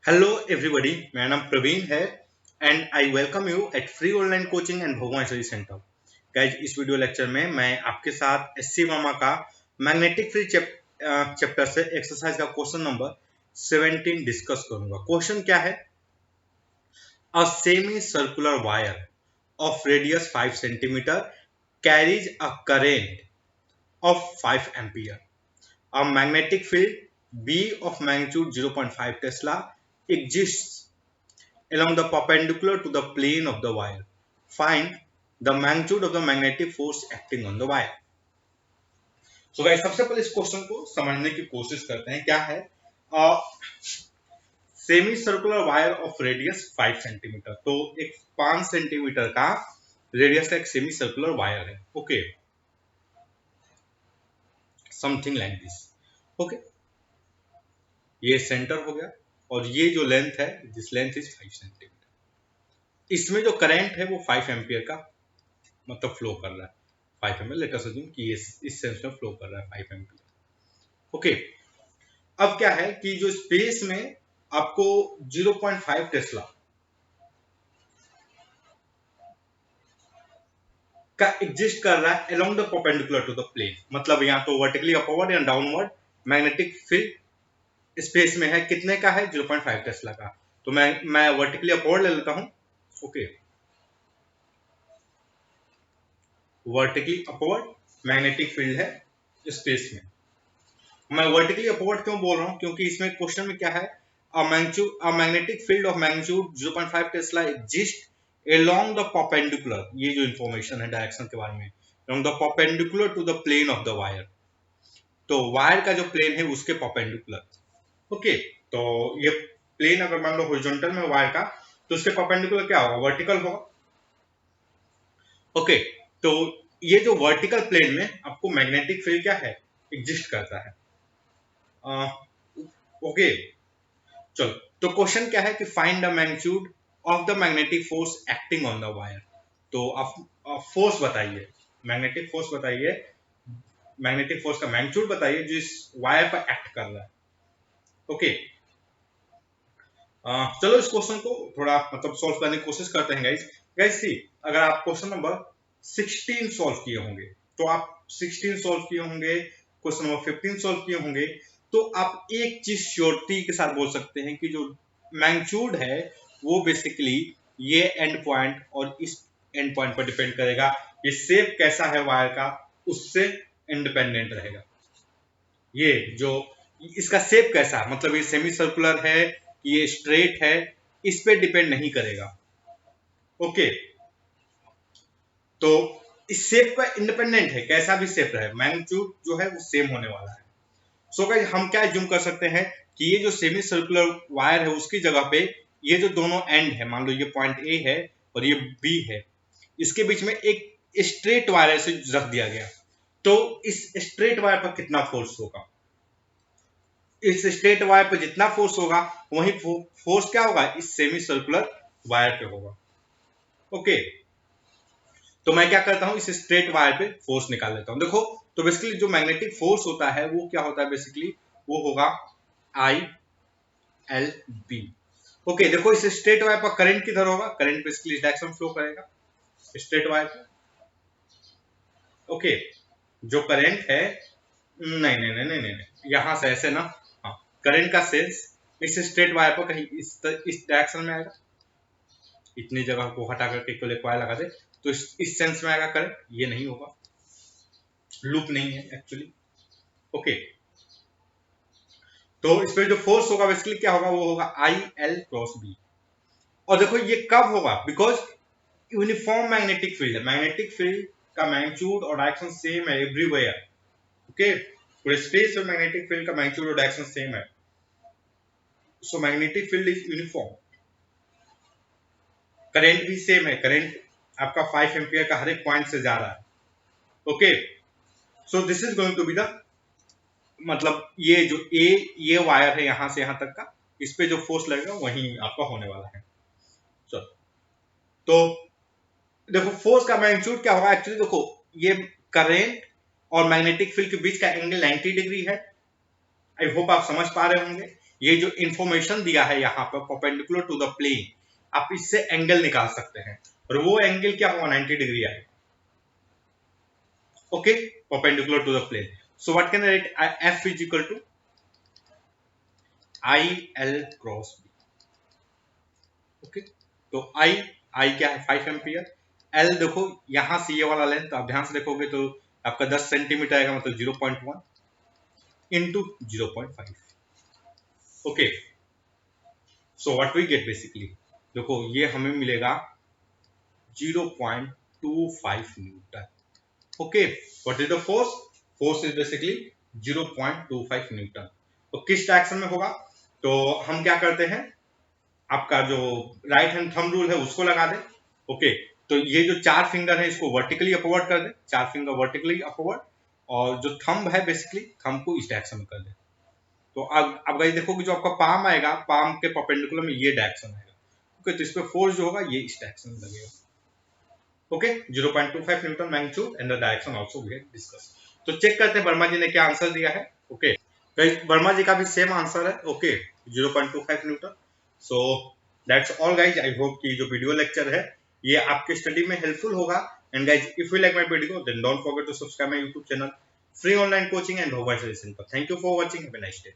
Hello everybody, मेरा नाम प्रवीण है and I welcome you at free online coaching and Bhagwan study centre. Guys, इस video lecture में मैं आपके साथ एससी वर्मा का मैग्नेटिक फील्ड चैप्टर से एक्सरसाइज का क्वेश्चन नंबर 17 डिस्कस करूंगा। क्वेश्चन क्या है? A semi circular wire of radius 5 centimetre carries a current of 5 ampere. A magnetic field B of magnitude 0.5 Tesla exists along the perpendicular to the plane of the wire. Find the magnitude of the magnetic force acting on the wire. So guys, सबसे पहले इस question को समझने की कोशिश करते हैं। क्या है? Semi circular wire of radius 5 centimetre. तो एक 5 सेंटीमीटर का रेडियस का एक सेमी सर्कुलर वायर है। Okay, something like this. Okay, ये सेंटर हो गया और ये जो लेंथ है, दिस लेंथ इज 5 सेंटीमीटर। इसमें जो करंट है वो 5 एम्पियर का मतलब फ्लो कर रहा है। 5 एम्पियर, लेट अस अज्यूम कि इस सेंस में फ्लो कर रहा है 5 एम्पियर। ओके, अब क्या है कि जो स्पेस में आपको 0.5 टेस्ला का एग्जिस्ट कर रहा है along the perpendicular to the plane, मतलब या तो वर्टिकली अपवर्ड या डाउनवर्ड मैग्नेटिक फील्ड स्पेस में है। कितने का है? 0.5 टेस्ला का। तो मैं वर्टिकली अपवर्ड ले लेता हूं। Okay, vertically upward magnetic field है स्पेस में। मैं वर्टिकली अपवर्ड क्यों बोल रहा हूं? क्योंकि इसमें क्वेश्चन में क्या है, a magnetic field of magnitude 0.5 Tesla exist along the perpendicular, ये जो इंफॉर्मेशन है डायरेक्शन के बारे में, along the perpendicular to the plane of the wire। तो वायर का जो प्लेन है उसके परपेंडिकुलर। ओके, तो ये प्लेन अगर मान लो हॉरिजॉन्टल में वायर का, तो उसके परपेंडिकुलर क्या होगा? वर्टिकल होगा। ओके, तो ये जो वर्टिकल प्लेन में आपको मैग्नेटिक फील्ड क्या है? एग्जिस्ट करता है। ओके, चलो, तो क्वेश्चन क्या है कि find the magnitude of the magnetic force acting on the wire. तो आप फोर्स बताइए, मैग्नेटिक फोर्स बताइए, मैग्नेटिक फोर्स का मैग्नीट्यूड बताइए जो इस वायर पर एक्ट कर रहा है। ओके, चलो इस क्वेश्चन को थोड़ा मतलब सॉल्व करने की कोशिश करते हैं गाइस। गाइस सी, अगर आप क्वेश्चन नंबर 16 सॉल्व किए होंगे, तो आप 16 सॉल्व किए होंगे, क्वेश्चन नंबर 15 सॉल्व किए होंगे, तो आप एक चीज श्योरिटी के साथ बोल सकते हैं कि जो मैग्नीट्यूड है वो बेसिकली ये एंड पॉइंट और इस एंड पॉइंट पर डिपेंड करेगा। ये शेप कैसा है वायर का उससे इंडिपेंडेंट रहेगा। ये जो इसका शेप कैसा है, मतलब ये सेमी सर्कुलर है, ये स्ट्रेट है, इस पे डिपेंड नहीं करेगा। ओके, तो इस शेप का इंडिपेंडेंट है, कैसा भी शेप रहे, मैग्नीट्यूड जो है वो सेम होने वाला है। सो गाइस, हम क्या ज्यूम कर सकते हैं कि ये जो सेमी सर्कुलर वायर है उसकी जगह पे ये जो दोनों एंड है, मान लो ये पॉइंट ए है और ये बी है, इसके बीच में एक स्ट्रेट वायर ऐसे रख दिया गया। तो इस स्ट्रेट वायर पर कितना फोर्स होगा? इस स्ट्रेट वायर पर जितना फोर्स होगा वही फोर्स क्या होगा? इस सेमी सर्कुलर वायर पे होगा। ओके, तो मैं क्या करता हूं, इस स्ट्रेट वायर पे फोर्स निकाल लेता हूं। देखो, तो बेसिकली जो मैग्नेटिक फोर्स होता है वो क्या होता है? बेसिकली वो होगा आई एल बी। ओके, देखो इस स्ट्रेट वायर पर करंट किधर होगा? करंट बेसिकली इस डायरेक्शन फ्लो करेगा स्ट्रेट वायर पे। ओके, जो करंट है, नहीं नहीं नहीं नहीं नहीं, यहां से ऐसे ना, हाँ, करंट का सेंस इस स्ट्रेट वायर पर कहीं इस डायरेक्शन में आएगा। इतनी जगह को हटा करके केवल एक वायर लगा दे तो इस सेंस में आएगा करंट, ये नहीं होगा, लूप नहीं है एक्चुअली। ओके, तो इस पे जो फोर्स होगा बेसिकली क्या होगा? वो होगा आई एल क्रॉस बी। और देखो ये कब होगा? बिकॉज यूनिफॉर्म मैग्नेटिक फील्ड है, मैग्नेटिक फील्ड का मैग्नीट्यूड और डायरेक्शन सेम है एवरीवेयर। ओके, पूरे स्पेस में मैग्नेटिक फील्ड का मैग्नीट्यूड और डायरेक्शन सेम है। So magnetic field is uniform. Current भी सेम है, करंट आपका 5 एम्पियर का हर एक पॉइंट से जा रहा है। Okay, so this is going to be the, मतलब ये जो ये वायर है यहां से यहां तक का, इस पे जो फोर्स लगेगा वही आपका होने वाला है। चलो, तो देखो फोर्स का मैग्नीट्यूड क्या होगा एक्चुअली। देखो, ये करंट और मैग्नेटिक फील्ड के बीच का एंगल 90 डिग्री है। आई होप आप समझ पा रहे होंगे। ये जो इंफॉर्मेशन दिया है यहाँ पर परपेंडिकुलर टू द प्लेन, आप इससे एंगल निकाल सकते हैं और वो एंगल क्या होगा 90 डिग्री आएगा। Okay, perpendicular to the plane. So what can I write, F is equal to I L cross B. Okay, तो आई क्या है 5 एम्पियर, एल देखो यहां से ये वाला लेंथ आप ध्यान से देखोगे तो आपका 10 सेंटीमीटर आएगा, मतलब 0.1 into 0.5। Okay, so what we get basically, देखो ये हमें मिलेगा 0.25 newton. Okay, what is the force, force is basically 0.25 newton. तो किस डायरेक्शन में होगा, तो हम क्या करते हैं, आपका जो राइट हैंड थंब रूल है उसको लगा दे। ओके, तो ये जो 4 फिंगर है इसको वर्टिकली अपवर्ड कर दे, 4 फिंगर वर्टिकली अपवर्ड, और जो थंब है बेसिकली थंब को इस डायरेक्शन में कर दे। तो अब गाइस देखोगे जो आपका पाम आएगा, पाम के परपेंडिकुलर में ये डायरेक्शन आएगा। ओके, तो इस पे फोर्स जो होगा ये इस डायरेक्शन में लगेगा। Okay, 0.25 newton magnitude and the direction also we have discuss. तो चेक करते हैं वर्मा जी ने क्या आंसर दिया है। ओके गाइस, वर्मा जी का भी सेम आंसर है। Okay, 0.25 Newton. So that's all guys, I hope कि जो वीडियो लेक्चर है ये आपके स्टडी में हेल्पफुल होगा। And guys, if you like my video then don't forget to subscribe my YouTube channel free online coaching and homework suggestion पर। Thank you for watching, have a nice day.